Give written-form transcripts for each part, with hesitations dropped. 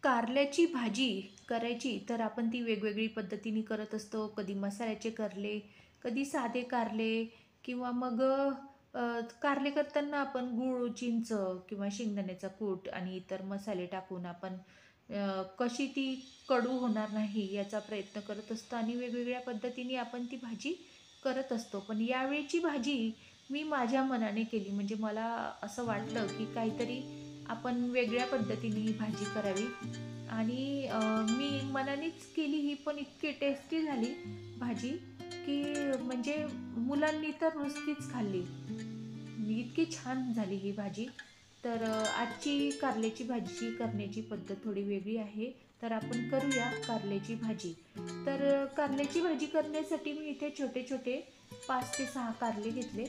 कारल्याची भाजी करायची तर आपण ती वेगवेगळी पद्धतीने करत असतो. कधी मसाल्याचे कारले, कधी साधे कारले किंवा मग कारले करताना आपण गूळ, चिंच किंवा शेंगदाण्याचा कूट आणि इतर मसाले टाकून आपण कशी ती कडू होणार नाही याचा प्रयत्न करत असतो आणि वेगवेगळ्या पद्धतीने आपण ती भाजी करत असतो. पण यावेळची भाजी मी माझ्या मनाने केली. म्हणजे मला असं वाटलं की काहीतरी आपण वेगळ्या पद्धतीने ही भाजी करावी आणि मी मनानेच केली ही, पण इतकी टेस्टी झाली भाजी की म्हणजे मुलांनी तर नुसतीच खाल्ली. इतकी छान झाली ही भाजी. तर आजची कारल्याची भाजी करण्याची पद्धत थोडी वेगळी आहे. तर आपण करूया कारल्याची भाजी. तर कारल्याची भाजी करण्यासाठी मी इथे छोटे छोटे 5 ते 6 कारले घेतले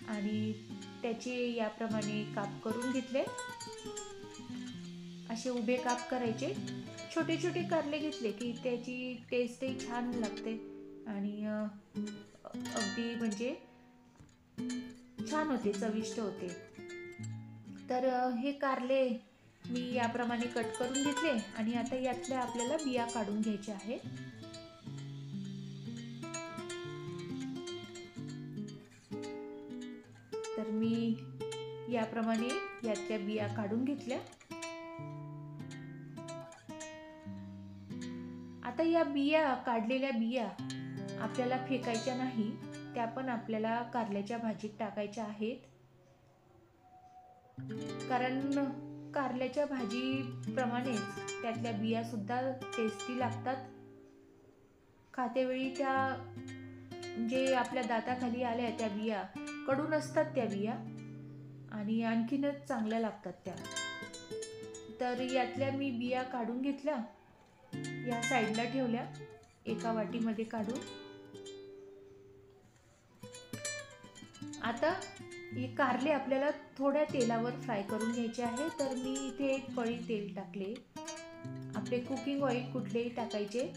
आणि त्याचे याप्रमाणे काप करून घेतले. असे उभे काप करायचे. छोटे छोटे कारले घेतले की त्याची टेस्टही छान लागते आणि अगदी म्हणजे छान होते, चविष्ट होते. तर हे कारले मी याप्रमाणे कट करून घेतले आणि आता यातल्या आपल्याला बिया काढून घ्यायच्या आहेत. तर मी याप्रमाणे यातल्या बिया काढून घेतल्या. आता या बिया, काढलेल्या बिया आपल्याला फेकायच्या नाही, त्या पण आपल्याला कारल्याच्या भाजीत टाकायच्या आहेत. कारण कारल्याच्या भाजीप्रमाणेच त्यातल्या बिया सुद्धा टेस्टी लागतात. खातेवेळी त्या जे आपल्या दाताखाली आल्या त्या बिया कडू नसतात त्या बिया आणि आणखीनच चांगल्या लागतात त्या. तर यातल्या मी बिया काढून घेतल्या, या साईडला ठेवल्या एका वाटीमध्ये काढून. आता हे कारले आपल्याला थोड्या तेलावर फ्राय करून घ्यायचे आहे. तर मी इथे एक पळी तेल टाकले. आपले कुकिंग ऑइल कुठलेही टाकायचे.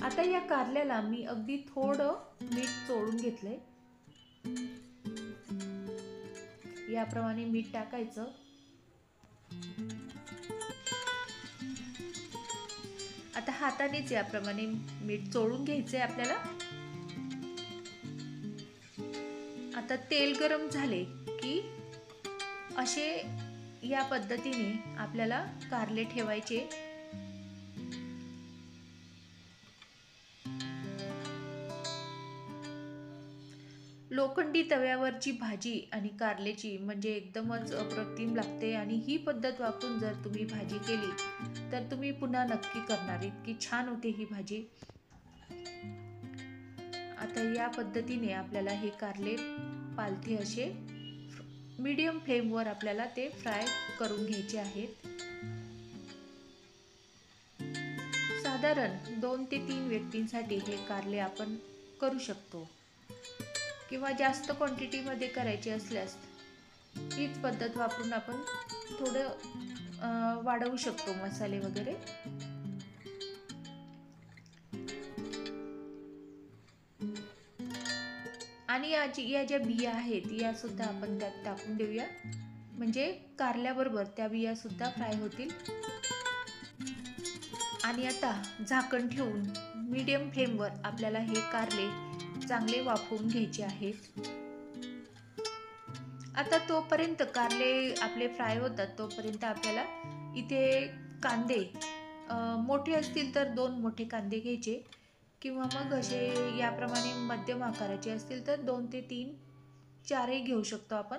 आता या कारल्याला मी अगदी थोडं मीठ चोळून घेतलंय. याप्रमाणे मीठ टाकायचं. आता हातानेच याप्रमाणे मीठ चोळून घ्यायचंय आपल्याला. आता तेल गरम झाले की असे या पद्धतीने आपल्याला कारले ठेवायचे. लोखंडी तव्यावरची भाजी आणि कारल्याची म्हणजे एकदमच अप्रतिम लागते आणि ही पद्धत वापरून जर तुम्ही भाजी केली तर तुम्ही पुन्हा नक्की करणार, इतकी छान होते ही भाजी. आता या पद्धतीने आपल्याला हे कारले पालथे असे मीडियम फ्लेमवर आपल्याला ते फ्राय करून घ्यायचे आहेत. साधारण 2 ते 3 व्यक्तींसाठी हे कारले आपण करू शकतो किंवा जास्त क्वांटिटीमध्ये करायचे असल्यास हीच पद्धत वापरून आपण थोडं वाढवू शकतो मसाले वगैरे. आणि या ज्या बिया आहेत या सुद्धा आपण त्यात टाकून देऊया, म्हणजे कारल्याबरोबर त्या बिया सुद्धा फ्राय होतील. आणि आता झाकण ठेवून मीडियम फ्लेमवर आपल्याला हे कारले चांगले वाफवून घ्यायचे आहेत. आता तोपर्यंत कारले आपले फ्राय होतात तोपर्यंत आपल्याला इथे कांदे, मोठे असतील तर 2 मोठे कांदे घ्यायचे किंवा मग असे याप्रमाणे मध्यम आकाराचे असतील तर 2 ते 3, 4ही घेऊ शकतो आपण.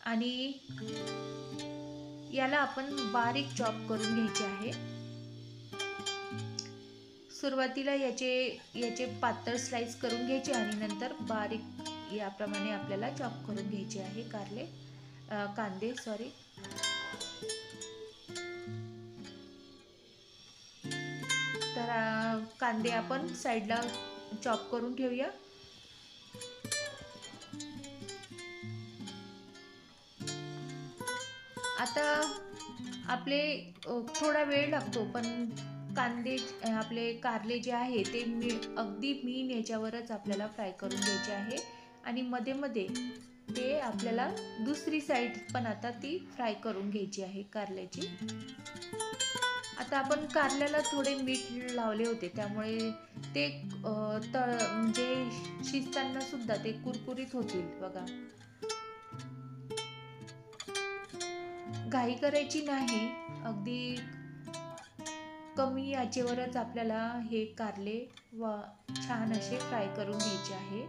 आणि याला आपण बारीक चॉप करून घ्यायचे आहे. सुरुवातीला याचे पातळ स्लाइस करून घ्यायचे आणि नंतर बारीक याप्रमाणे आपल्याला चॉप करून घ्यायचे आहे कांदे. तर कांदे आपण साईडला चॉप करून ठेवूया. आता आपले थोडा वेळ लागतो पण आपले कारले जे आहे ते अगदी मीन याच्यावरच आपल्याला फ्राय करून घ्यायचे आहे आणि मध्ये मध्ये ते आपल्याला दुसरी साईड पण आता ती फ्राय करून घ्यायची आहे कारल्याची. आता आपण कारल्याला थोडे मीठ लावले होते, त्यामुळे ते म्हणजे शिजताना सुद्धा ते कुरकुरीत होतील बघा. घाई करायची नाही, अगदी कमी आचेवरच आपल्याला हे कारले छान असे फ्राय करून घ्यायचे आहे.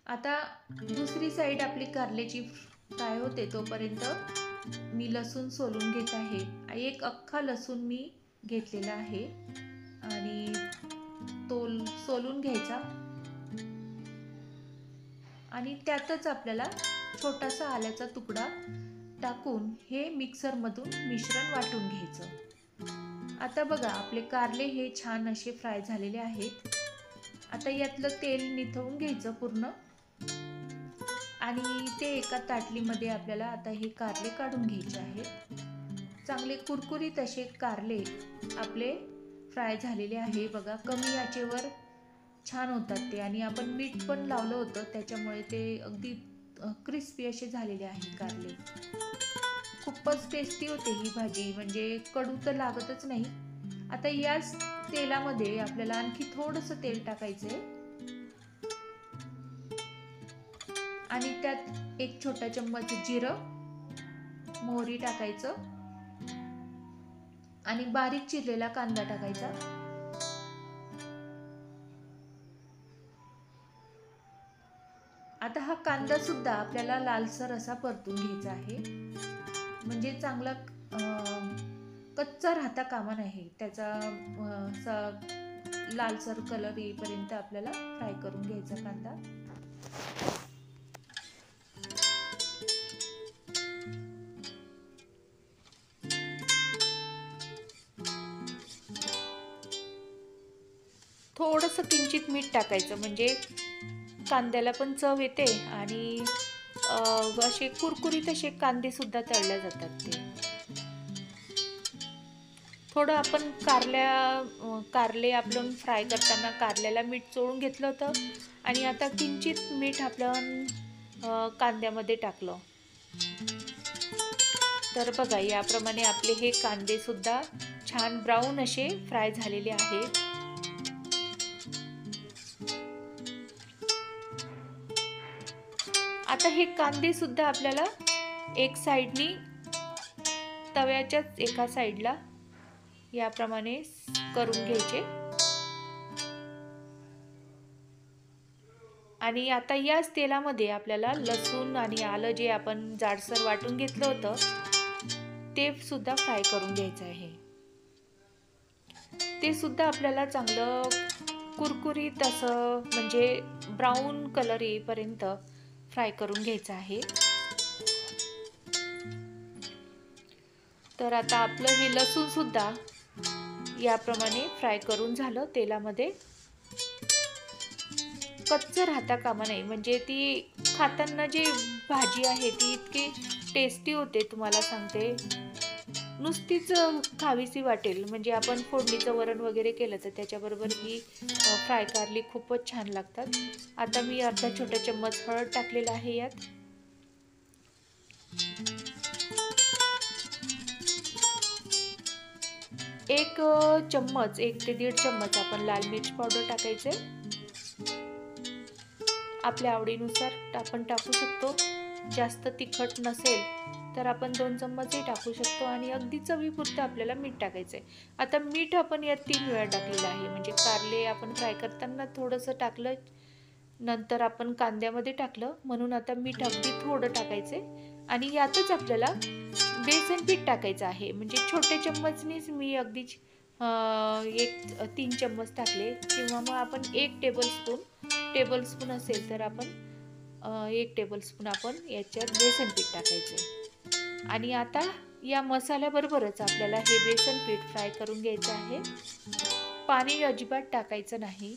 आता दुसरी साईड आपली कारल्याची फ्राय होते तोपर्यंत मी लसूण सोलून घेत आहे. एक अख्खा लसूण मी घेतलेला आहे आणि तो सोलून घ्यायचा आणि त्यातच आपल्याला छोटासा आल्याचा तुकडा टाकून हे मिक्सर मधून मिश्रण वाटून घ्यायचं. आता बघा आपले कारले हे छान असे फ्राय झालेले आहेत. आता यातलं तेल निथळून घ्यायचं पूर्ण आणि ते एका ताटलीमध्ये आपल्याला आता हे कारले काढून घ्यायचे आहेत. चांगले कुरकुरीत असे कारले आपले फ्राय झालेले आहे बघा. कमी आचेवर छान होतात ते आणि आपण मीठ पण लावलं होतं, त्याच्यामुळे ते अगदी क्रिस्पी असे झालेले आहे कारले. खूपच टेस्टी होते ही भाजी, म्हणजे कडू तर लागतच नाही. आता याच तेलामध्ये आपल्याला आणखी थोडंसं तेल टाकायचंय आणि त्यात एक छोटा चम्मच जिरं मोहरी टाकायचं आणि बारीक चिरलेला कांदा टाकायचा. आता हा कांदा सुद्धा आपल्याला लालसर असा परतून घ्यायचा आहे, म्हणजे चांगला कच्चा राहता कामा नये. त्याचा लालसर कलर येईपर्यंत आपल्याला फ्राय करून घ्यायचा कांदा. थोडंसं किंचित मीठ टाकायचं, म्हणजे कांद्याला पण चव येते आणि असे कुरकुरीत असे कांदे सुद्धा तळले जातात ते. थोडं आपण कारले आपण फ्राय करताना कारल्याला मीठ चोळून घेतलं होतं आणि आता किंचित मीठ आपण कांद्यामध्ये टाकलं. तर बघा याप्रमाणे आपले हे कांदे सुद्धा छान ब्राऊन असे फ्राय झालेले आहेत. आता हे कांदे सुद्धा आपल्याला एक साईडनी तव्याच्याच एका साईडला याप्रमाणे करून घ्यायचे आणि आता याच तेलामध्ये आपल्याला लसूण आणि आलं जे आपण जाडसर वाटून घेतलं होतं ते सुद्धा फ्राय करून घ्यायचं आहे. ते सुद्धा आपल्याला चांगलं कुरकुरीत असं म्हणजे ब्राऊन कलर येईपर्यंत फ्राय करून घ्यायचं आहे. तर आता आपलं हे लसूण सुद्धा याप्रमाणे फ्राय करून झालं तेलामध्ये. कच्चं राहता कामा नये, म्हणजे ती खाताना जी भाजी आहे ती इतकी टेस्टी होते, तुम्हाला सांगते. नुसतीच खावीशी वाटेल, म्हणजे आपण फोडणीचं वरण वगैरे केलं तर त्याच्याबरोबर ही फ्राय कारली खूपच छान लागतात. आता मी अर्धा छोटा चम्मच हळद टाकलेला आहे यात. एक चम्मच 1 ते 1.5 चम्मच आपण लाल मिर्च पावडर टाकायचे. आपल्या आवडीनुसार आपण टाकू शकतो. जास्त तिखट नसेल तर आपण 2 चम्मचही टाकू शकतो आणि अगदी चवीपुरतं आपल्याला मीठ टाकायचंय. आता मीठ आपण यात 3 वेळा टाकलेलं आहे, म्हणजे कारले आपण फ्राय करताना थोडंसं टाकलं, नंतर आपण कांद्यामध्ये टाकलं, म्हणून आता मीठ अगदी थोडं टाकायचंय आणि यातच आपल्याला बेसन पीठ टाकायचं आहे. म्हणजे छोट्या चम्मचनीच मी अगदी 3 चम्मच टाकले, किंवा मग आपण 1 टेबलस्पून असेल तर आपण 1 टेबलस्पून आपण याच्यात बेसन पीठ टाकायचे. आणि आता या मसाल्याबरोबरच आपल्याला हे बेसन पीठ फ्राय करून घ्यायचं आहे. पाणी अजिबात टाकायचं नाही.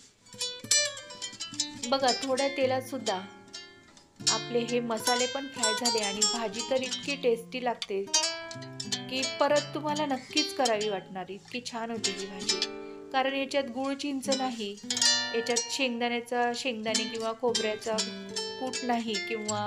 बघा थोड्या तेलात सुद्धा आपले हे मसाले पण फ्राय झाले आणि भाजी तर इतकी टेस्टी लागते की परत तुम्हाला नक्कीच करावी वाटणार. इतकी छान होती ही भाजी, कारण याच्यात गूळ चिंच नाही, याच्यात शेंगदाणे किंवा खोबऱ्याचा कूट नाही किंवा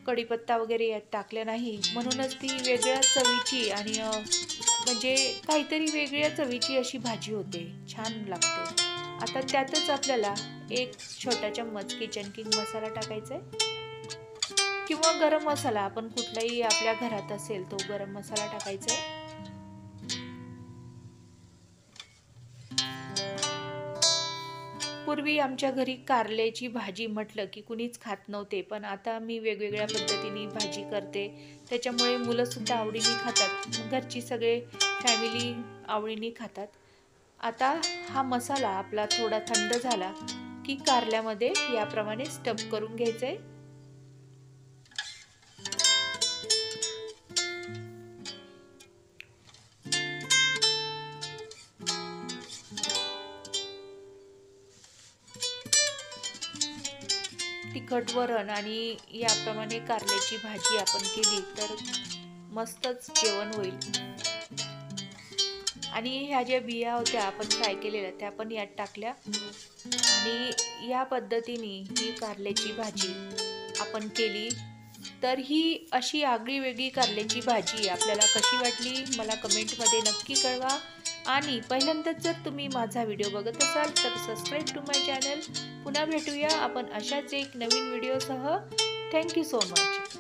कढीपत्ता वगैरे यात टाकल्या नाही, म्हणूनच ती वेगळ्या चवीची आणि म्हणजे काहीतरी वेगळ्या चवीची अशी भाजी होते, छान लागते. आता त्यातच आपल्याला एक छोटा चम्मच किचन किंग मसाला टाकायचा आहे किंवा गरम मसाला, आपण कुठलाही आपल्या घरात असेल तो गरम मसाला टाकायचा आहे. पूर्वी आमच्या घरी कारल्याची भाजी म्हटलं की कुणीच खात नव्हते, पण आता मी वेगवेगळ्या पद्धतीने भाजी करते, त्याच्यामुळे मुलंसुद्धा आवडीने खातात, घरची सगळे फॅमिली आवडीने खातात. आता हा मसाला आपला थोडा थंड झाला की कारल्यामध्ये याप्रमाणे स्टफ करून घ्यायचं आहे. तिखट वरण आणि याप्रमाणे कारल्याची भाजी आपण केली तर मस्तच जेवण होईल. आणि ह्या ज्या बिया होत्या आपण फ्राय केलेल्या त्या पण यात टाकल्या आणि या पद्धतीने ही कारल्याची भाजी आपण केली. तर ही अशी आगळी वेगळी कारल्याची भाजी आपल्याला कशी वाटली मला कमेंटमध्ये नक्की कळवा. आणि पहिल्यांदाच जर तुम्ही माझा व्हिडिओ बघत असाल तर सबस्क्राईब टू माय चॅनल. पुन्हा भेटूया आपण अशाच एक नवीन व्हिडिओसह. Thank you so much.